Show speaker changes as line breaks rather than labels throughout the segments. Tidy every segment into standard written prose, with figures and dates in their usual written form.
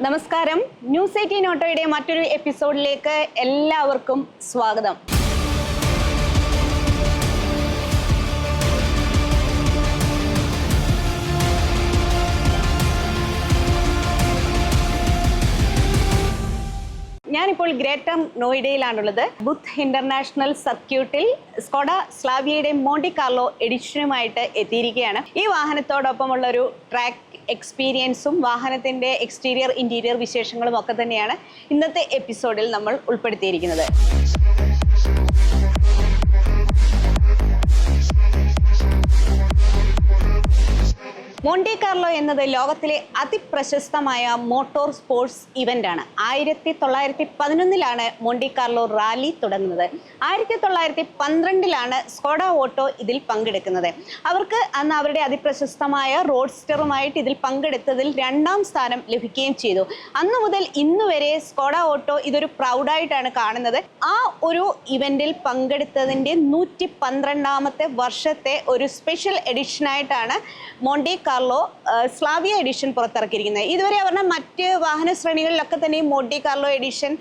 നമസ്കാരം. ന്യൂസ് 18 ഓട്ടോയുടെ മറ്റൊരു എപ്പിസോഡിലേക്ക് എല്ലാവർക്കും സ്വാഗതം. ഞാനിപ്പോൾ ഗ്രേറ്റർ നോയിഡയിലാണുള്ളത്. ബുത്ത് ഇന്റർനാഷണൽ സർക്യൂട്ടിൽ സ്കോഡ സ്ലാവിയയുടെ മോണ്ടി കാർലോ എഡിഷനുമായിട്ട് എത്തിയിരിക്കുകയാണ്. ഈ വാഹനത്തോടൊപ്പമുള്ള ഒരു ട്രാക്ക് എക്സ്പീരിയൻസും വാഹനത്തിൻ്റെ എക്സ്റ്റീരിയർ ഇൻറ്റീരിയർ വിശേഷങ്ങളും ഒക്കെ തന്നെയാണ് ഇന്നത്തെ എപ്പിസോഡിൽ നമ്മൾ ഉൾപ്പെടുത്തിയിരിക്കുന്നത്. മോണ്ടി കാർലോ എന്നത് ലോകത്തിലെ അതിപ്രശസ്തമായ മോട്ടോർ സ്പോർട്സ് ഇവൻ്റാണ്. 1911 മോണ്ടി കാർലോ റാലി തുടങ്ങുന്നത്. 1912 സ്കോഡ ഓട്ടോ ഇതിൽ പങ്കെടുക്കുന്നത്. അവർക്ക് അന്ന് അവരുടെ അതിപ്രശസ്തമായ റോഡ്സ്റ്ററുമായിട്ട് ഇതിൽ പങ്കെടുത്തതിൽ 2ാം സ്ഥാനം ലഭിക്കുകയും ചെയ്തു. അന്നു മുതൽ ഇന്ന് വരെ സ്കോഡ ഓട്ടോ ഇതൊരു പ്രൗഡായിട്ടാണ് കാണുന്നത്. ആ ഒരു ഇവൻറ്റിൽ പങ്കെടുത്തതിൻ്റെ 112ാമത്തെ വർഷത്തെ ഒരു സ്പെഷ്യൽ എഡിഷനായിട്ടാണ് മോണ്ടി കാർലോ സ്ലാവിയ എഡിഷൻ പുറത്തിറക്കിയിരിക്കുന്നത്. ഇതുവരെ അവരുടെ മറ്റ് വാഹന ശ്രേണികളിലൊക്കെ തന്നെ മോണ്ടി കാർലോ എഡിഷൻ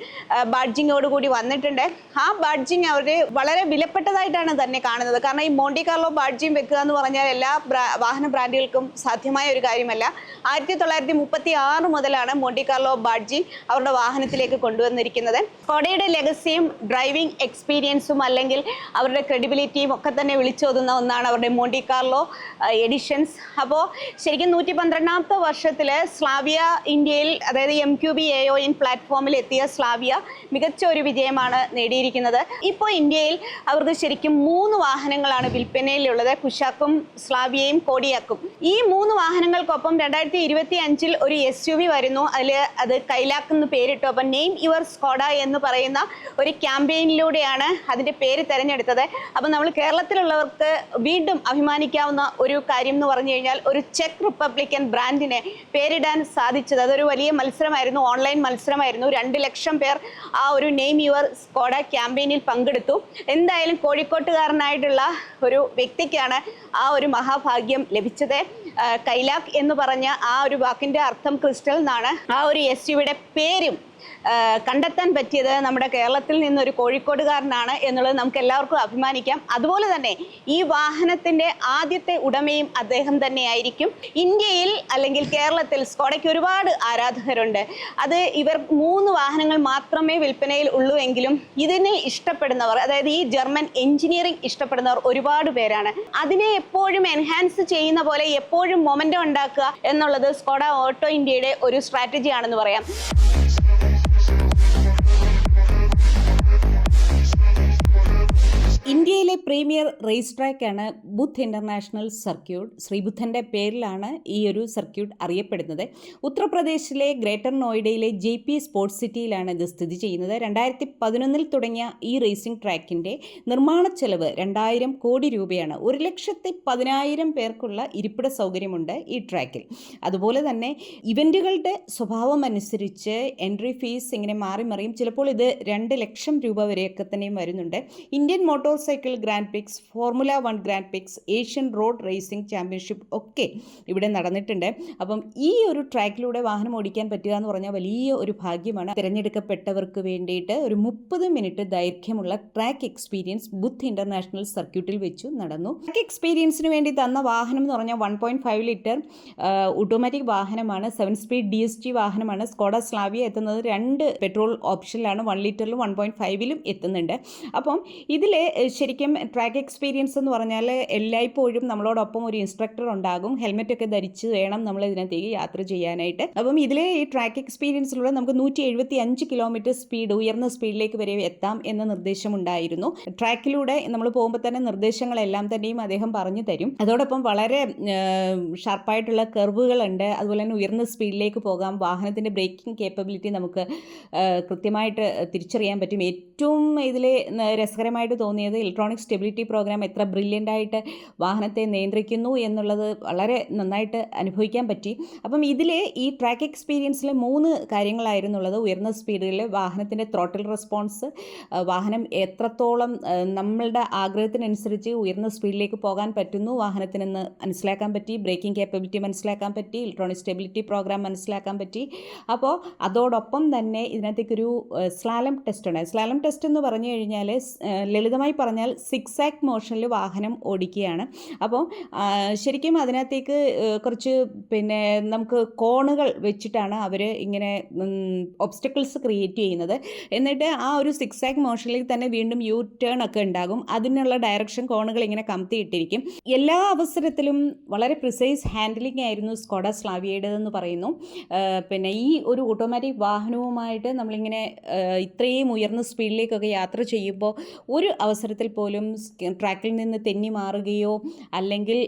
ബാഡ്ജിങ്ങോടുകൂടി വന്നിട്ടുണ്ട്. ആ ബാഡ്ജിങ് അവർ വളരെ വിലപ്പെട്ടതായിട്ടാണ് തന്നെ കാണുന്നത്. കാരണം ഈ മോണ്ടി കാർലോ ബാഡ്ജിങ് വെക്കുക എന്ന് പറഞ്ഞാൽ എല്ലാ വാഹന ബ്രാൻഡുകൾക്കും സാധ്യമായ ഒരു കാര്യമല്ല. 1936 മുതലാണ് മോണ്ടി കാർലോ ബാഡ്ജിങ് അവരുടെ വാഹനത്തിലേക്ക് കൊണ്ടുവന്നിരിക്കുന്നത്. സ്കോഡയുടെ ലെഗസിയും ഡ്രൈവിംഗ് എക്സ്പീരിയൻസും അല്ലെങ്കിൽ അവരുടെ ക്രെഡിബിലിറ്റിയും ഒക്കെ തന്നെ വിളിച്ചോതുന്ന ഒന്നാണ് അവരുടെ മോണ്ടി കാർലോ എഡിഷൻസ്. അപ്പോൾ ശരിക്കും 112ാമത്തെ വർഷത്തിൽ സ്ലാവിയ ഇന്ത്യയിൽ, അതായത് MQB-AON പ്ലാറ്റ്ഫോമിൽ എത്തിയ സ്ലാവിയ മികച്ച ഒരു വിജയമാണ് നേടിയിരിക്കുന്നത്. ഇപ്പോൾ ഇന്ത്യയിൽ അവർക്ക് ശരിക്കും 3 വാഹനങ്ങളാണ് വിൽപ്പനയിലുള്ളത്: കുശാക്കും, സ്ലാവിയയും, കോഡിയാക്കും. ഈ 3 വാഹനങ്ങൾക്കൊപ്പം 2025 ഒരു SUV വരുന്നു. അത് കൈലാക്ക് എന്ന് പേരിട്ടു. അപ്പം നെയിം യുവർ സ്കോഡ എന്ന് പറയുന്ന ഒരു ക്യാമ്പയിനിലൂടെയാണ് അതിൻ്റെ പേര് തിരഞ്ഞെടുത്തത്. അപ്പം നമ്മൾ കേരളത്തിലുള്ളവർക്ക് വീണ്ടും അഭിമാനിക്കാവുന്ന ഒരു കാര്യം എന്ന് പറഞ്ഞു കഴിഞ്ഞാൽ ഒരു ചെക്ക് റിപ്പബ്ലിക്കൻ ബ്രാൻഡിനെ പേരിടാൻ സാധിച്ചത്. അതൊരു വലിയ മത്സരമായിരുന്നു, ഓൺലൈൻ മത്സരമായിരുന്നു. 2 ലക്ഷം പേർ ആ ഒരു നെയിം യുവർ സ്കോഡ ക്യാമ്പയിനിൽ പങ്കെടുത്തു. എന്തായാലും കോഴിക്കോട്ടുകാരനായിട്ടുള്ള ഒരു വ്യക്തിക്കാണ് ആ ഒരു മഹാഭാഗ്യം ലഭിച്ചത്. കൈലാക്ക് എന്ന് പറഞ്ഞ ആ ഒരു വാക്കിൻ്റെ അർത്ഥം ക്രിസ്റ്റൽ എന്നാണ്. ആ ഒരു SUVയുടെ പേരും കണ്ടെത്താൻ പറ്റിയത് നമ്മുടെ കേരളത്തിൽ നിന്നൊരു കോഴിക്കോടുകാരനാണ് എന്നുള്ളത് നമുക്ക് എല്ലാവർക്കും അഭിമാനിക്കാം. അതുപോലെ തന്നെ ഈ വാഹനത്തിൻ്റെ ആദ്യത്തെ ഉടമയും അദ്ദേഹം തന്നെയായിരിക്കും. ഇന്ത്യയിൽ അല്ലെങ്കിൽ കേരളത്തിൽ സ്കോഡയ്ക്ക് ഒരുപാട് ആരാധകരുണ്ട്. അത് ഇവർ 3 വാഹനങ്ങൾ മാത്രമേ വിൽപ്പനയിൽ ഉള്ളൂ എങ്കിലും ഇതിനെ ഇഷ്ടപ്പെടുന്നവർ, അതായത് ഈ ജർമ്മൻ എഞ്ചിനീയറിംഗ് ഇഷ്ടപ്പെടുന്നവർ ഒരുപാട് പേരാണ്. അതിനെ എപ്പോഴും എൻഹാൻസ് ചെയ്യുന്ന പോലെ എപ്പോഴും മൊമെൻ്റം ഉണ്ടാക്കുക എന്നുള്ളത് സ്കോഡ ഓട്ടോ ഇന്ത്യയുടെ ഒരു സ്ട്രാറ്റജി ആണെന്ന് പറയാം. ഇന്ത്യയിലെ പ്രീമിയർ റേസ് ട്രാക്കാണ് ബുത്ത് ഇന്റർനാഷണൽ സർക്യൂട്ട്. ശ്രീബുദ്ധൻ്റെ പേരിലാണ് ഈ ഒരു സർക്യൂട്ട് അറിയപ്പെടുന്നത്. ഉത്തർപ്രദേശിലെ ഗ്രേറ്റർ നോയിഡയിലെ JP സ്പോർട്സ് സിറ്റിയിലാണ് ഇത് സ്ഥിതി ചെയ്യുന്നത്. 2011 തുടങ്ങിയ ഈ റേസിംഗ് ട്രാക്കിൻ്റെ നിർമ്മാണ ചെലവ് 2000 കോടി രൂപയാണ്. 1,10,000 പേർക്കുള്ള ഇരിപ്പിട സൗകര്യമുണ്ട് ഈ ട്രാക്കിൽ. അതുപോലെ തന്നെ ഇവൻറ്റുകളുടെ സ്വഭാവം അനുസരിച്ച് എൻട്രി ഫീസ് ഇങ്ങനെ മാറി മറിയും. ചിലപ്പോൾ ഇത് 2 ലക്ഷം രൂപ വരെയൊക്കെ തന്നെയും വരുന്നുണ്ട്. Indian motor cycle grand prix, formula 1 grand prix, Asian road racing championship ഒക്കെ ഇവിടെ നടന്നിട്ടുണ്ട്. അപ്പം ഈ ഒരു ട്രാക്കിലൂടെ വാഹനം ഓടിക്കാൻ പറ്റുക എന്ന് പറഞ്ഞാൽ വലിയ ഒരു ഭാഗ്യമാണ്. തിരഞ്ഞെടുക്കപ്പെട്ടവർക്ക് വേണ്ടിയിട്ട് ഒരു 30 മിനിറ്റ് ദൈർഘ്യമുള്ള ട്രാക്ക് എക്സ്പീരിയൻസ് ബുത്ത് ഇന്റർനാഷണൽ സർക്യൂട്ടിൽ വെച്ചു നടന്നു. ട്രാക്ക് എക്സ്പീരിയൻസിന് വേണ്ടി തന്ന വാഹനം എന്ന് പറഞ്ഞാൽ 1.5 ലിറ്റർ ഓട്ടോമാറ്റിക് വാഹനമാണ്. 7 സ്പീഡ് DSG വാഹനമാണ്. സ്കോഡ സ്ലാവിയ എത്തുന്നത് 2 പെട്രോൾ ഓപ്ഷനിലാണ്. 1 ലിറ്ററിലും 1.5ലും എത്തുന്നുണ്ട്. അപ്പം ഇതിൽ ശരിക്കും ട്രാക്ക് എക്സ്പീരിയൻസ് എന്ന് പറഞ്ഞാൽ എല്ലായ്പ്പോഴും നമ്മളോടൊപ്പം ഒരു ഇൻസ്ട്രക്ടർ ഉണ്ടാകും. ഹെൽമെറ്റൊക്കെ ധരിച്ച് വേണം നമ്മൾ ഇതിനകത്തേക്ക് യാത്ര ചെയ്യാനായിട്ട്. അപ്പം ഇതിലെ ഈ ട്രാക്ക് എക്സ്പീരിയൻസിലൂടെ നമുക്ക് 175 കിലോമീറ്റർ സ്പീഡ്, ഉയർന്ന സ്പീഡിലേക്ക് വരെ എത്താം എന്ന നിർദ്ദേശമുണ്ടായിരുന്നു. ട്രാക്കിലൂടെ നമ്മൾ പോകുമ്പോൾ തന്നെ നിർദ്ദേശങ്ങളെല്ലാം തന്നെയും അദ്ദേഹം പറഞ്ഞു തരും. അതോടൊപ്പം വളരെ ഷാർപ്പായിട്ടുള്ള കർവുകളുണ്ട്. അതുപോലെ തന്നെ ഉയർന്ന സ്പീഡിലേക്ക് പോകാം. വാഹനത്തിൻ്റെ ബ്രേക്കിംഗ് കേപ്പബിലിറ്റി നമുക്ക് കൃത്യമായിട്ട് തിരിച്ചറിയാൻ പറ്റും. ഏറ്റവും ഇതിൽ രസകരമായിട്ട് തോന്നിയത്
തുടങ്ങിയത് ഇലക്ട്രോണിക് സ്റ്റെബിലിറ്റി പ്രോഗ്രാം എത്ര ബ്രില്യൻ്റായിട്ട് വാഹനത്തെ നിയന്ത്രിക്കുന്നു എന്നുള്ളത് വളരെ നന്നായിട്ട് അനുഭവിക്കാൻ പറ്റി. അപ്പം ഇതിൽ ഈ ട്രാക്ക് എക്സ്പീരിയൻസിൽ 3 കാര്യങ്ങളായിരുന്നുള്ളത്. ഉയർന്ന സ്പീഡിൽ വാഹനത്തിൻ്റെ ത്രോട്ടിൽ റെസ്പോൺസ്, വാഹനം എത്രത്തോളം നമ്മളുടെ ആഗ്രഹത്തിനനുസരിച്ച് ഉയർന്ന സ്പീഡിലേക്ക് പോകാൻ പറ്റുന്നു വാഹനത്തിനെന്ന് മനസ്സിലാക്കാൻ പറ്റി, ബ്രേക്കിംഗ് കേപ്പബിലിറ്റി മനസ്സിലാക്കാൻ പറ്റി, ഇലക്ട്രോണിക് സ്റ്റെബിലിറ്റി പ്രോഗ്രാം മനസ്സിലാക്കാൻ പറ്റി. അപ്പോൾ അതോടൊപ്പം തന്നെ ഇതിനകത്തേക്കൊരു സ്ലാലം ടെസ്റ്റ് ഉണ്ട്. സ്ലാലം ടെസ്റ്റ് എന്ന് പറഞ്ഞു കഴിഞ്ഞാൽ ലളിതമായി പറഞ്ഞാൽ സിക്സാക് മോഷനിൽ വാഹനം ഓടിക്കുകയാണ്. അപ്പോൾ ശരിക്കും അതിനകത്തേക്ക് കുറച്ച് നമുക്ക് കോണുകൾ വെച്ചിട്ടാണ് അവർ ഇങ്ങനെ ഒബ്സ്റ്റക്കിൾസ് ക്രിയേറ്റ് ചെയ്യുന്നത്. എന്നിട്ട് ആ ഒരു സിക്സാക് മോഷനിൽ തന്നെ വീണ്ടും യു ടേൺ ഒക്കെ ഉണ്ടാകും. അതിനുള്ള ഡയറക്ഷൻ കോണുകൾ ഇങ്ങനെ കമത്തിയിട്ടിരിക്കും. എല്ലാ അവസരത്തിലും വളരെ പ്രിസൈസ് ഹാൻഡിലിംഗ് ആയിരുന്നു സ്കോഡ സ്ലാവിയയുടേതെന്ന് പറയുന്നു. ഈ ഒരു ഓട്ടോമാറ്റിക് വാഹനവുമായിട്ട് നമ്മളിങ്ങനെ ഇത്രയും ഉയർന്ന സ്പീഡിലേക്കൊക്കെ യാത്ര ചെയ്യുമ്പോൾ ഒരു അവസരത്തിൽ പോലും ട്രാക്കിൽ നിന്ന് തെന്നി മാറുകയോ അല്ലെങ്കിൽ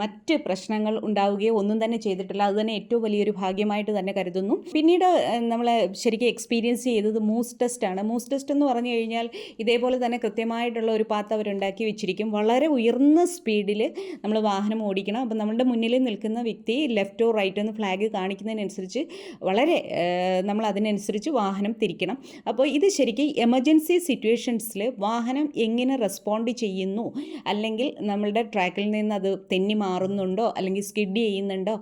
മറ്റ് പ്രശ്നങ്ങൾ ഉണ്ടാവുകയോ ഒന്നും തന്നെ ചെയ്തിട്ടില്ല. അത് തന്നെ ഏറ്റവും വലിയൊരു ഭാഗ്യമായിട്ട് തന്നെ കരുതുന്നു. പിന്നീട് നമ്മൾ ശരിക്കും എക്സ്പീരിയൻസ് ചെയ്തത് മൂസ് ടെസ്റ്റാണ്. മൂസ് ടെസ്റ്റ് എന്ന് പറഞ്ഞു കഴിഞ്ഞാൽ ഇതേപോലെ തന്നെ കൃത്യമായിട്ടുള്ള ഒരു പാത്ത് അവരുണ്ടാക്കി വെച്ചിരിക്കും. വളരെ ഉയർന്ന സ്പീഡിൽ നമ്മൾ വാഹനം ഓടിക്കണം. അപ്പം നമ്മുടെ മുന്നിൽ നിൽക്കുന്ന വ്യക്തി ലെഫ്റ്റോ റൈറ്റോ എന്ന് ഫ്ലാഗ് കാണിക്കുന്നതിനനുസരിച്ച് വളരെ നമ്മൾ അതിനനുസരിച്ച് വാഹനം തിരിക്കണം. അപ്പോൾ ഇത് ശരിക്കും എമർജൻസി സിറ്റുവേഷൻസിൽ വാഹനം എങ്ങനെ റെസ്പോണ്ട് ചെയ്യുന്നു, അല്ലെങ്കിൽ നമ്മളുടെ ട്രാക്കിൽ നിന്ന് അത് തെന്നി മാറുന്നുണ്ടോ അല്ലെങ്കിൽ സ്കിഡ് ചെയ്യുന്നുണ്ടോ,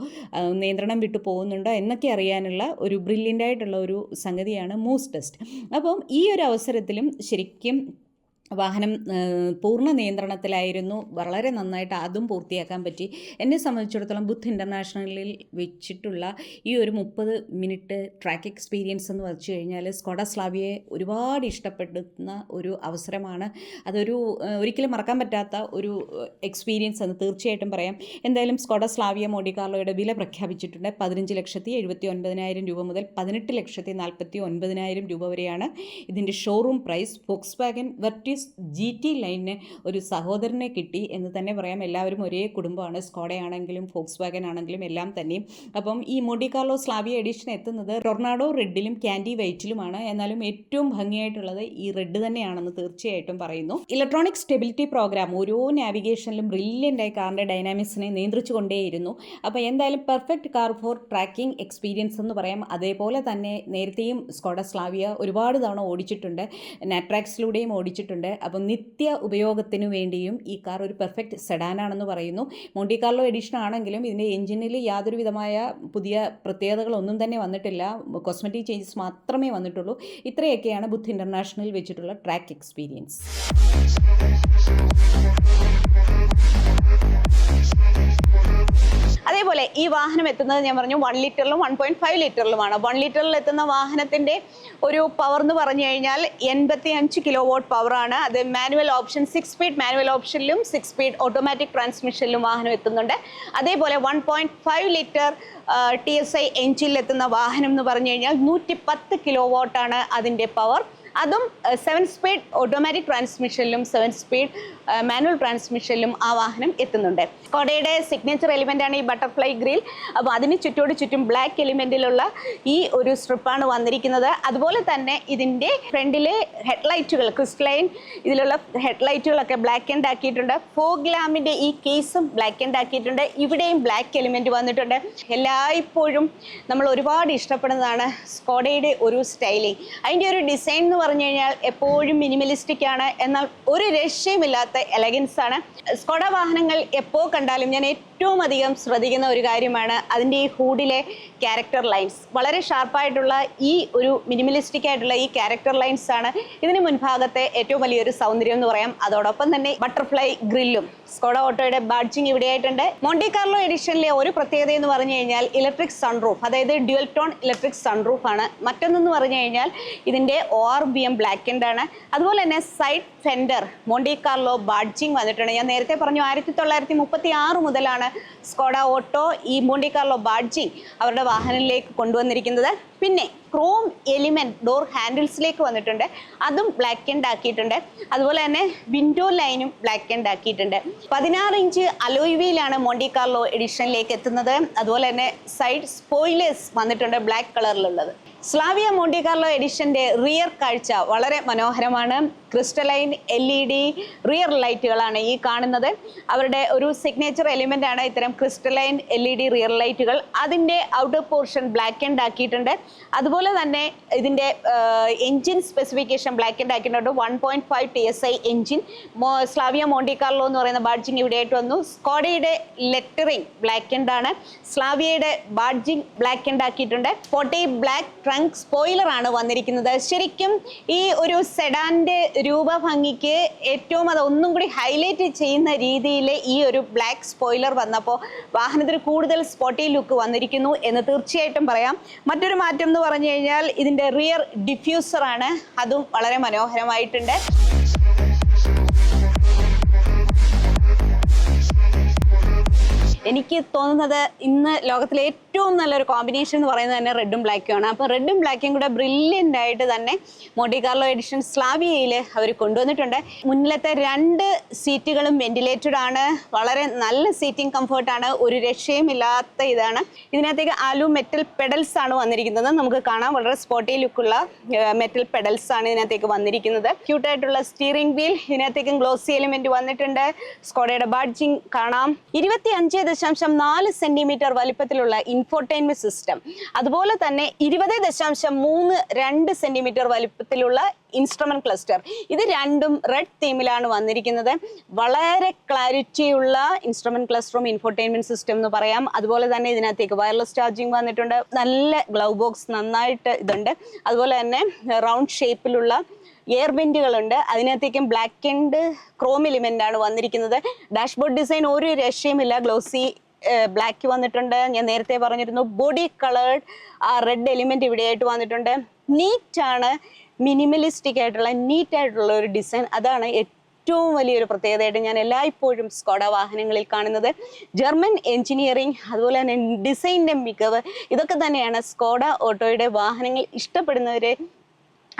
നിയന്ത്രണം വിട്ടു പോകുന്നുണ്ടോ എന്നൊക്കെ അറിയാനുള്ള ഒരു ബ്രില്യൻ്റായിട്ടുള്ള ഒരു സംഗതിയാണ് മൂസ് ടെസ്റ്റ്. അപ്പം ഈ ഒരു അവസരത്തിലും ശരിക്കും വാഹനം പൂർണ്ണ നിയന്ത്രണത്തിലായിരുന്നു. വളരെ നന്നായിട്ട് അതും പൂർത്തിയാക്കാൻ പറ്റി. എന്നെ സംബന്ധിച്ചിടത്തോളം ബുദ്ധ് ഇൻ്റർനാഷണലിൽ വെച്ചിട്ടുള്ള ഈ ഒരു 30 മിനിറ്റ് ട്രാക്ക് എക്സ്പീരിയൻസ് എന്ന് വെച്ച് കഴിഞ്ഞാൽ സ്കോഡ സ്ലാവിയയെ ഒരുപാട് ഇഷ്ടപ്പെടുന്ന ഒരു അവസരമാണ്. അതൊരു ഒരിക്കലും മറക്കാൻ പറ്റാത്ത ഒരു എക്സ്പീരിയൻസ് എന്ന് തീർച്ചയായിട്ടും പറയാം. എന്തായാലും സ്കോഡ സ്ലാവിയ മോണ്ടി കാർലോയുടെ വില പ്രഖ്യാപിച്ചിട്ടുണ്ട്. 15,79,000 രൂപ മുതൽ 18,49,000 രൂപ വരെയാണ് ഇതിൻ്റെ showroom price. Volkswagen Virtus GT ലൈനിന് ഒരു സഹോദരനെ കിട്ടി എന്ന് തന്നെ പറയാം. എല്ലാവരും ഒരേ കുടുംബമാണ്, സ്കോഡയാണെങ്കിലും ഫോക്സ്വാഗൻ ആണെങ്കിലും എല്ലാം തന്നെയും. അപ്പം ഈ മോണ്ടി കാർലോ സ്ലാവിയ എഡിഷൻ എത്തുന്നത് ടൊർണാഡോ റെഡിലും ക്യാൻഡി വൈറ്റിലുമാണ്. എന്നാലും ഏറ്റവും ഭംഗിയായിട്ടുള്ളത് ഈ റെഡ് തന്നെയാണെന്ന് തീർച്ചയായിട്ടും പറയുന്നു. ഇലക്ട്രോണിക് സ്റ്റെബിലിറ്റി പ്രോഗ്രാം ഓരോ നാവിഗേഷനിലും ബ്രില്യൻ്റായി കാറിൻ്റെ ഡൈനാമിക്സിനെ നിയന്ത്രിച്ചു കൊണ്ടേയിരുന്നു. അപ്പോൾ എന്തായാലും perfect car for tracking experience എന്ന് പറയാം. അതേപോലെ തന്നെ നേരത്തെയും സ്കോഡ സ്ലാവിയ ഒരുപാട് തവണ ഓടിച്ചിട്ടുണ്ട്, നാട്രാക്സിലൂടെയും ഓടിച്ചിട്ടുണ്ട്. അപ്പം നിത്യ ഉപയോഗത്തിന് വേണ്ടിയും ഈ കാർ ഒരു പെർഫെക്റ്റ് സെഡാനാണെന്ന് പറയുന്നു. മോണ്ടി കാർലോ എഡിഷൻ ആണെങ്കിലും ഇതിൻ്റെ എഞ്ചിനിൽ യാതൊരു വിധമായ പുതിയ പ്രത്യേകതകളൊന്നും തന്നെ വന്നിട്ടില്ല. കോസ്മെറ്റിക് ചേഞ്ചസ് മാത്രമേ വന്നിട്ടുള്ളൂ. ഇത്രയൊക്കെയാണ് ബുദ്ധ് ഇൻ്റർനാഷണൽ വെച്ചിട്ടുള്ള ട്രാക്ക് എക്സ്പീരിയൻസ്.
അതേപോലെ ഈ വാഹനം എത്തുന്നത് ഞാൻ പറഞ്ഞു 1 ലിറ്ററിലും 1.5 ലിറ്ററിലുമാണ്. 1 ലിറ്ററിൽ എത്തുന്ന വാഹനത്തിൻ്റെ ഒരു പവർ എന്ന് പറഞ്ഞു കഴിഞ്ഞാൽ 85 കിലോ വാട്ട് പവറാണ്. അത് മാനുവൽ ഓപ്ഷൻ 6 സ്പീഡ് മാനുവൽ ഓപ്ഷനിലും 6 സ്പീഡ് ഓട്ടോമാറ്റിക് ട്രാൻസ്മിഷനിലും വാഹനം എത്തുന്നുണ്ട്. അതേപോലെ 1.5 ലിറ്റർ TSI എഞ്ചിനിലെത്തുന്ന വാഹനം എന്ന് പറഞ്ഞു കഴിഞ്ഞാൽ 110 കിലോ വാട്ടാണ് അതിൻ്റെ പവർ. അതും 7 സ്പീഡ് ഓട്ടോമാറ്റിക് ട്രാൻസ്മിഷനിലും 7 സ്പീഡ് മാനുവൽ ട്രാൻസ്മിഷനിലും ആ വാഹനം എത്തുന്നുണ്ട്. സ്കോഡയുടെ സിഗ്നേച്ചർ എലിമെൻ്റാണ് ഈ ബട്ടർഫ്ലൈ ഗ്രിൽ. അപ്പോൾ അതിന് ചുറ്റും ബ്ലാക്ക് എലിമെൻറ്റിലുള്ള ഈ ഒരു സ്ട്രിപ്പാണ് വന്നിരിക്കുന്നത്. അതുപോലെ തന്നെ ഇതിൻ്റെ ഫ്രണ്ടിലെ ഹെഡ്ലൈറ്റുകൾ ക്രിസ്റ്റലൈൻ ഇതിലുള്ള ഹെഡ്ലൈറ്റുകളൊക്കെ ബ്ലാക്ക് ആൻഡ് ആക്കിയിട്ടുണ്ട്. ഫോഗ് ലാമ്പിൻ്റെ ഈ കേസും ബ്ലാക്ക് ആൻഡ് ആക്കിയിട്ടുണ്ട്. ഇവിടെയും ബ്ലാക്ക് എലിമെൻറ്റ് വന്നിട്ടുണ്ട്. എല്ലായ്പ്പോഴും നമ്മൾ ഒരുപാട് ഇഷ്ടപ്പെടുന്നതാണ് സ്കോഡയുടെ ഒരു സ്റ്റൈലിംഗ്. അതിൻ്റെ ഒരു ഡിസൈൻ എന്ന് പറഞ്ഞു കഴിഞ്ഞാൽ എപ്പോഴും മിനിമലിസ്റ്റിക് ആണ്, എന്നാൽ ഒരു രക്ഷയുമില്ലാത്ത എലഗൻസ് ആണ്. സ്കോഡ വാഹനങ്ങൾ എപ്പോൾ കണ്ടാലും ഞാൻ ഏറ്റവും അധികം ശ്രദ്ധിക്കുന്ന ഒരു കാര്യമാണ് അതിൻ്റെ ഈ ഹൂഡിലെ ക്യാരക്ടർ ലൈൻസ്. വളരെ ഷാർപ്പായിട്ടുള്ള ഈ ഒരു മിനിമലിസ്റ്റിക് ആയിട്ടുള്ള ഈ ക്യാരക്ടർ ലൈൻസ് ആണ് ഇതിന് മുൻഭാഗത്തെ ഏറ്റവും വലിയൊരു സൗന്ദര്യം എന്ന് പറയാം. അതോടൊപ്പം തന്നെ ബട്ടർഫ്ലൈ ഗ്രില്ലും സ്കോഡ ഓട്ടോയുടെ ബാഡ്ജിങ് ഇവിടെയായിട്ടുണ്ട്. മോണ്ടി കാർലോ എഡിഷനിലെ ഒരു പ്രത്യേകത എന്ന് പറഞ്ഞു കഴിഞ്ഞാൽ ഇലക്ട്രിക് സൺറൂഫ്, അതായത് ഡ്യുവൽ ടോൺ ഇലക്ട്രിക് സൺറൂഫ് ആണ്. മറ്റൊന്നെന്ന് പറഞ്ഞു കഴിഞ്ഞാൽ ഇതിൻ്റെ ORBM ബ്ലാക്ക് ആൻഡ് ആണ്. അതുപോലെ തന്നെ സൈഡ് ഫെൻഡർ മോണ്ടി കാർലോ ബാഡ്ജിങ് വന്നിട്ടുണ്ട്. ഞാൻ നേരത്തെ പറഞ്ഞു 1936 മുതലാണ് സ്കോഡ ഓട്ടോ ഈ മോണ്ടി കാർലോ ബാഡ്ജിങ് അവരുടെ വാഹനത്തിലേക്ക് കൊണ്ടുവന്നിരിക്കുന്നത്. പിന്നെ ക്രോം എലിമെന്റ് ഡോർ ഹാൻഡിൽസിലേക്ക് വന്നിട്ടുണ്ട്, അതും ബ്ലാക്ക് ആൻഡ് ആക്കിയിട്ടുണ്ട്. അതുപോലെ തന്നെ വിൻഡോ ലൈനും ബ്ലാക്ക് ആൻഡ് ആക്കിയിട്ടുണ്ട്. 16 ഇഞ്ച് അലോയ് വീലാണ് മോണ്ടി കാർലോ എഡിഷനിലേക്ക് എത്തുന്നത്. അതുപോലെ തന്നെ സൈഡ് സ്പോയിലേഴ്സ് വന്നിട്ടുണ്ട് ബ്ലാക്ക് കളറിലുള്ളത്. സ്ലാവിയ മോണ്ടി കാർലോ എഡിഷന്റെ റിയർ കാഴ്ച വളരെ മനോഹരമാണ്. ക്രിസ്റ്റലൈൻ LED റിയർ ലൈറ്റുകളാണ് ഈ കാണുന്നത്. അവരുടെ ഒരു സിഗ്നേച്ചർ എലിമെന്റ് ആണ് ഇത്തരം ക്രിസ്റ്റലൈൻ LED റിയർ ലൈറ്റുകൾ. അതിന്റെ ഔട്ടർ പോർഷൻ ബ്ലാക്ക് ആൻഡ് ആക്കിയിട്ടുണ്ട്. അതുപോലെ തന്നെ ഇതിന്റെ എഞ്ചിൻ സ്പെസിഫിക്കേഷൻ ബ്ലാക്ക് ആൻഡ് ആക്കിയിട്ടുണ്ട്. 1.5 TSI എഞ്ചിൻ. സ്ലാവിയ മോണ്ടി കാർലോ എന്ന് പറയുന്ന ബാഡ്ജിങ് ഇവിടെയായിട്ട് വന്നു. സ്കോഡയുടെ ലെറ്ററിംഗ് ബ്ലാക്ക് ആൻഡ് ആണ്. സ്ലാവിയയുടെ ബാഡ്ജിങ് ബ്ലാക്ക് ആൻഡ് ആക്കിയിട്ടുണ്ട്. 40 ബ്ലാക്ക് ട്രങ്ക് സ്പോയിലർ ആണ് വന്നിരിക്കുന്നത്. ശരിക്കും ഈ ഒരു സെഡാന്റെ രൂപഭംഗിക്ക് ഏറ്റവും അത് ഒന്നും കൂടി ഹൈലൈറ്റ് ചെയ്യുന്ന രീതിയിൽ ഈ ഒരു ബ്ലാക്ക് സ്പോയിലർ വന്നപ്പോൾ വാഹനത്തിന് കൂടുതൽ സ്പോട്ടി ലുക്ക് വന്നിരിക്കുന്നു എന്ന് തീർച്ചയായിട്ടും പറയാം. മറ്റൊരു മാറ്റം എന്ന് പറഞ്ഞു കഴിഞ്ഞാൽ ഇതിൻ്റെ റിയർ ഡിഫ്യൂസർ ആണ്. അതും വളരെ മനോഹരമായിട്ടുണ്ട്. എനിക്ക് തോന്നുന്നത് ഇന്ന് ലോകത്തിലെ ഏറ്റവും നല്ലൊരു കോമ്പിനേഷൻ എന്ന് പറയുന്നത് തന്നെ റെഡും ബ്ലാക്കും ആണ്. അപ്പോൾ റെഡും ബ്ലാക്കും കൂടെ ബ്രില്യൻ്റ് ആയിട്ട് തന്നെ മോണ്ടി കാർലോ എഡിഷൻ സ്ലാവിയയിൽ അവർ കൊണ്ടുവന്നിട്ടുണ്ട്. മുന്നിലത്തെ 2 സീറ്റുകളും വെന്റിലേറ്റഡ് ആണ്. വളരെ നല്ല സീറ്റിംഗ് കംഫർട്ടാണ്, ഒരു രക്ഷയും ഇല്ലാത്ത ഇതാണ്. ഇതിനകത്തേക്ക് ആലു മെറ്റൽ പെഡൽസ് ആണ് വന്നിരിക്കുന്നത്. നമുക്ക് കാണാം, വളരെ സ്പോട്ടി ലുക്കുള്ള മെറ്റൽ പെഡൽസ് ആണ് ഇതിനകത്തേക്ക് വന്നിരിക്കുന്നത്. ക്യൂട്ടായിട്ടുള്ള സ്റ്റിയറിംഗ് വീൽ, ഇതിനകത്തേക്കും ഗ്ലോസി എലിമെന്റ് വന്നിട്ടുണ്ട്. സ്കോഡയുടെ ബാഡ്ജിങ് കാണാം. 25.4 സെന്റിമീറ്റർ വലിപ്പത്തിലുള്ള ഇൻഫോർടൈൻമെന്റ് സിസ്റ്റം, അതുപോലെ തന്നെ 20.32 സെന്റിമീറ്റർ വലിപ്പത്തിലുള്ള ഇൻസ്ട്രുമെന്റ് ക്ലസ്റ്റർ. ഇത് രണ്ടും റെഡ് തീമിലാണ് വന്നിരിക്കുന്നത്. വളരെ ക്ലാരിറ്റിയുള്ള ഇൻസ്ട്രുമെന്റ് ക്ലസ്റ്ററും ഇൻഫോർടൈൻമെന്റ് സിസ്റ്റം എന്ന് പറയാം. അതുപോലെ തന്നെ ഇതിനകത്തേക്ക് വയർലെസ് ചാർജിങ് വന്നിട്ടുണ്ട്. നല്ല ഗ്ലൗ ബോക്സ് നന്നായിട്ട് ഇതുണ്ട്. അതുപോലെ തന്നെ റൗണ്ട് ഷേപ്പിലുള്ള എയർ വെന്റുകളുണ്ട്. അതിനകത്തേക്കും ബ്ലാക്ക് ആൻഡ് ക്രോം എലിമെന്റ് ആണ് വന്നിരിക്കുന്നത്. ഡാഷ്ബോർഡ് ഡിസൈൻ ഒരു രക്ഷയുമില്ല, ഗ്ലോസി ബ്ലാക്ക് വന്നിട്ടുണ്ട്. ഞാൻ നേരത്തെ പറഞ്ഞിരുന്നു ബോഡി കളേർഡ് റെഡ് എലിമെന്റ് ഇവിടെയായിട്ട് വന്നിട്ടുണ്ട്. നീറ്റ് ആണ്, മിനിമലിസ്റ്റിക് ആയിട്ടുള്ള നീറ്റ് ആയിട്ടുള്ള ഒരു ഡിസൈൻ. അതാണ് ഏറ്റവും വലിയൊരു പ്രത്യേകതയായിട്ട് ഞാൻ എല്ലായ്പ്പോഴും സ്കോഡ വാഹനങ്ങളിൽ കാണുന്നത്. ജർമ്മൻ എഞ്ചിനീയറിംഗ്, അതുപോലെ തന്നെ ഡിസൈനിന്റെ മികവ്, ഇതൊക്കെ തന്നെയാണ് സ്കോഡ ഓട്ടോയുടെ വാഹനങ്ങൾ ഇഷ്ടപ്പെടുന്നവരെ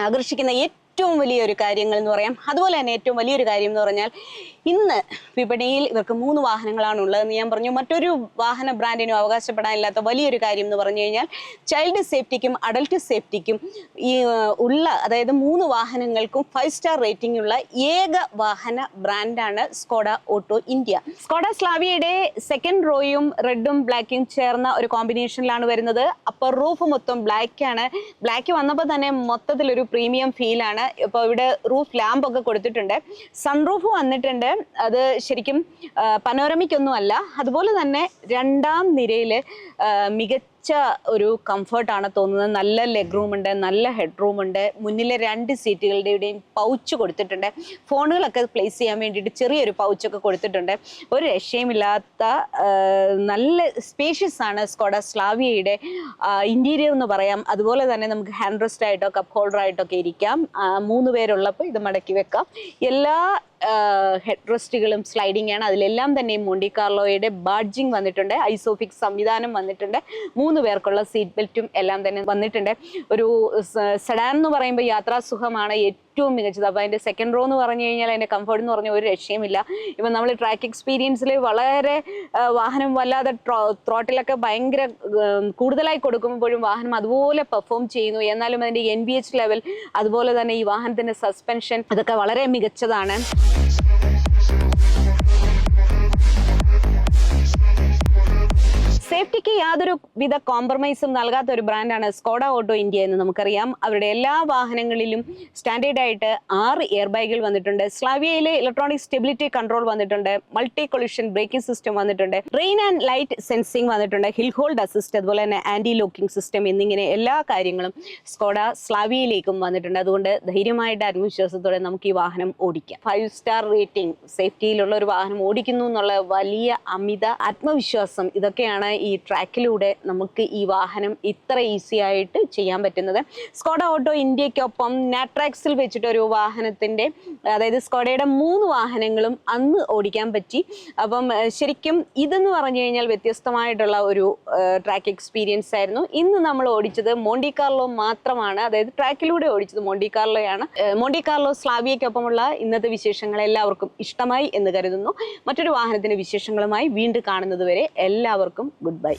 ആകർഷിക്കുന്ന ഏറ്റവും വലിയൊരു കാര്യങ്ങൾ എന്ന് പറയാം. അതുപോലെ തന്നെ ഏറ്റവും വലിയൊരു കാര്യം എന്ന് പറഞ്ഞാൽ ഇന്ന് വിപണിയിൽ ഇവർക്ക് 3 വാഹനങ്ങളാണ് ഉള്ളതെന്ന് ഞാൻ പറഞ്ഞു. മറ്റൊരു വാഹന ബ്രാൻഡിനും അവകാശപ്പെടാനില്ലാത്ത വലിയൊരു കാര്യം എന്ന് പറഞ്ഞു കഴിഞ്ഞാൽ ചൈൽഡ് സേഫ്റ്റിക്കും അഡൽട്ട് സേഫ്റ്റിക്കും ഈ ഉള്ള, അതായത് 3 വാഹനങ്ങൾക്കും 5 സ്റ്റാർ റേറ്റിംഗ് ഉള്ള ഏക വാഹന ബ്രാൻഡാണ് സ്കോഡ ഓട്ടോ ഇന്ത്യ. സ്കോഡ സ്ലാവിയയുടെ സെക്കൻഡ് റോയും റെഡും ബ്ലാക്കും ചേർന്ന ഒരു കോമ്പിനേഷനിലാണ് വരുന്നത്. അപ്പർ റൂഫ് മൊത്തം ബ്ലാക്ക് ആണ്. ബ്ലാക്ക് വന്നപ്പോൾ തന്നെ മൊത്തത്തിലൊരു പ്രീമിയം ഫീലാണ്. ഇപ്പോൾ ഇവിടെ റൂഫ് ലാമ്പ് ഒക്കെ കൊടുത്തിട്ടുണ്ട്. സൺറൂഫ് വന്നിട്ടുണ്ട്. അത് ശരിക്കും പനോരമിക് ഒന്നും അല്ല. അതുപോലെ തന്നെ 2ാം നിരയിൽ മികച്ച ഒരു കംഫർട്ടാണ് തോന്നുന്നത്. നല്ല ലെഗ് റൂം ഉണ്ട്, നല്ല ഹെഡ് റൂം ഉണ്ട്. മുന്നിലെ 2 സീറ്റുകളുടെയും പൗച്ച് കൊടുത്തിട്ടുണ്ട്. ഫോണുകളൊക്കെ പ്ലേസ് ചെയ്യാൻ വേണ്ടിയിട്ട് ചെറിയൊരു പൗച്ചൊക്കെ കൊടുത്തിട്ടുണ്ട്. ഒരു രക്ഷയുമില്ലാത്ത നല്ല സ്പേഷ്യസ് ആണ് സ്കോഡ സ്ലാവിയയുടെ ഇന്റീരിയർ എന്ന് പറയാം. അതുപോലെ തന്നെ നമുക്ക് ഹാൻഡ് റെസ്റ്റ് ആയിട്ടോ കപ്പ് ഹോൾഡർ ആയിട്ടൊക്കെ ഇരിക്കാം. 3 പേരുള്ളപ്പോൾ ഇത് മടക്കി വെക്കാം. എല്ലാ ഹെഡ് റെസ്റ്റുകളും സ്ലൈഡിംഗ് ആണ്. അതിലെല്ലാം തന്നെ മോണ്ടി കാർലോയുടെ ബാഡ്ജിങ് വന്നിട്ടുണ്ട്. ഐസോഫിക്സ് സംവിധാനം വന്നിട്ടുണ്ട്. 3 പേർക്കുള്ള സീറ്റ് ബെൽറ്റും എല്ലാം തന്നെ വന്നിട്ടുണ്ട്. ഒരു സെഡാൻ എന്ന് പറയുമ്പോൾ യാത്രാസുഖമാണ് ഏറ്റവും മികച്ചത്. അപ്പോൾ അതിൻ്റെ സെക്കൻഡ് റോ എന്ന് പറഞ്ഞു കഴിഞ്ഞാൽ അതിൻ്റെ കംഫർട്ട് എന്ന് പറഞ്ഞാൽ ഒരു രക്ഷയുമില്ല. ഇപ്പം നമ്മൾ ട്രാക്ക് എക്സ്പീരിയൻസിൽ വളരെ വാഹനം വല്ലാതെ ത്രോട്ടിലൊക്കെ ഭയങ്കര കൂടുതലായി കൊടുക്കുമ്പോഴും വാഹനം അതുപോലെ പെർഫോം ചെയ്യുന്നു. എന്നാലും അതിൻ്റെ NVH ലെവൽ, അതുപോലെ തന്നെ ഈ വാഹനത്തിൻ്റെ സസ്പെൻഷൻ, അതൊക്കെ വളരെ മികച്ചതാണ്. സേഫ്റ്റിക്ക് യാതൊരു വിധ കോംപ്രമൈസും നൽകാത്ത ഒരു ബ്രാൻഡാണ് സ്കോഡ ഓട്ടോ ഇന്ത്യ എന്ന് നമുക്കറിയാം. അവരുടെ എല്ലാ വാഹനങ്ങളിലും സ്റ്റാൻഡേർഡ് ആയിട്ട് 6 എയർ ബാഗുകൾ വന്നിട്ടുണ്ട്. സ്ലാവിയയിലെ ഇലക്ട്രോണിക് സ്റ്റെബിലിറ്റി കൺട്രോൾ വന്നിട്ടുണ്ട്. മൾട്ടി കൊളിഷൻ ബ്രേക്കിംഗ് സിസ്റ്റം വന്നിട്ടുണ്ട്. റെയിൻ ആൻഡ് ലൈറ്റ് സെൻസിങ് വന്നിട്ടുണ്ട്. ഹിൽ ഹോൾഡ് അസിസ്റ്റ്, അതുപോലെ തന്നെ ആന്റി ലോക്കിംഗ് സിസ്റ്റം എന്നിങ്ങനെ എല്ലാ കാര്യങ്ങളും സ്കോഡ സ്ലാവിയയിലേക്കും വന്നിട്ടുണ്ട്. അതുകൊണ്ട് ധൈര്യമായിട്ട് ആത്മവിശ്വാസത്തോടെ നമുക്ക് ഈ വാഹനം ഓടിക്കാം. 5 സ്റ്റാർ റേറ്റിംഗ്, സേഫ്റ്റിയിലുള്ള ഒരു വാഹനം ഓടിക്കുന്നു എന്നുള്ള വലിയ അമിത ആത്മവിശ്വാസം, ഇതൊക്കെയാണ് ഈ ഈ ട്രാക്കിലൂടെ നമുക്ക് ഈ വാഹനം ഇത്ര ഈസി ആയിട്ട് ചെയ്യാൻ പറ്റുന്നത്. സ്കോഡ ഓട്ടോ ഇന്ത്യക്കൊപ്പം നാട്രാക്സിൽ വെച്ചിട്ടൊരു വാഹനത്തിൻ്റെ, അതായത് സ്കോഡയുടെ 3 വാഹനങ്ങളും അന്ന് ഓടിക്കാൻ പറ്റി. അപ്പം ശരിക്കും ഇതെന്ന് പറഞ്ഞു കഴിഞ്ഞാൽ വ്യത്യസ്തമായിട്ടുള്ള ഒരു ട്രാക്ക് എക്സ്പീരിയൻസ് ആയിരുന്നു. ഇന്ന് നമ്മൾ ഓടിച്ചത് മോണ്ടി കാർലോ മാത്രമാണ്, അതായത് ട്രാക്കിലൂടെ ഓടിച്ചത് മോണ്ടി കാർലോയാണ്. മോണ്ടി കാർലോ സ്ലാവിയയ്ക്കൊപ്പമുള്ള ഇന്നത്തെ വിശേഷങ്ങൾ എല്ലാവർക്കും ഇഷ്ടമായി എന്ന് കരുതുന്നു. മറ്റൊരു വാഹനത്തിന്റെ വിശേഷങ്ങളുമായി വീണ്ടും കാണുന്നത് വരെ എല്ലാവർക്കും ഗുഡ് ബൈ.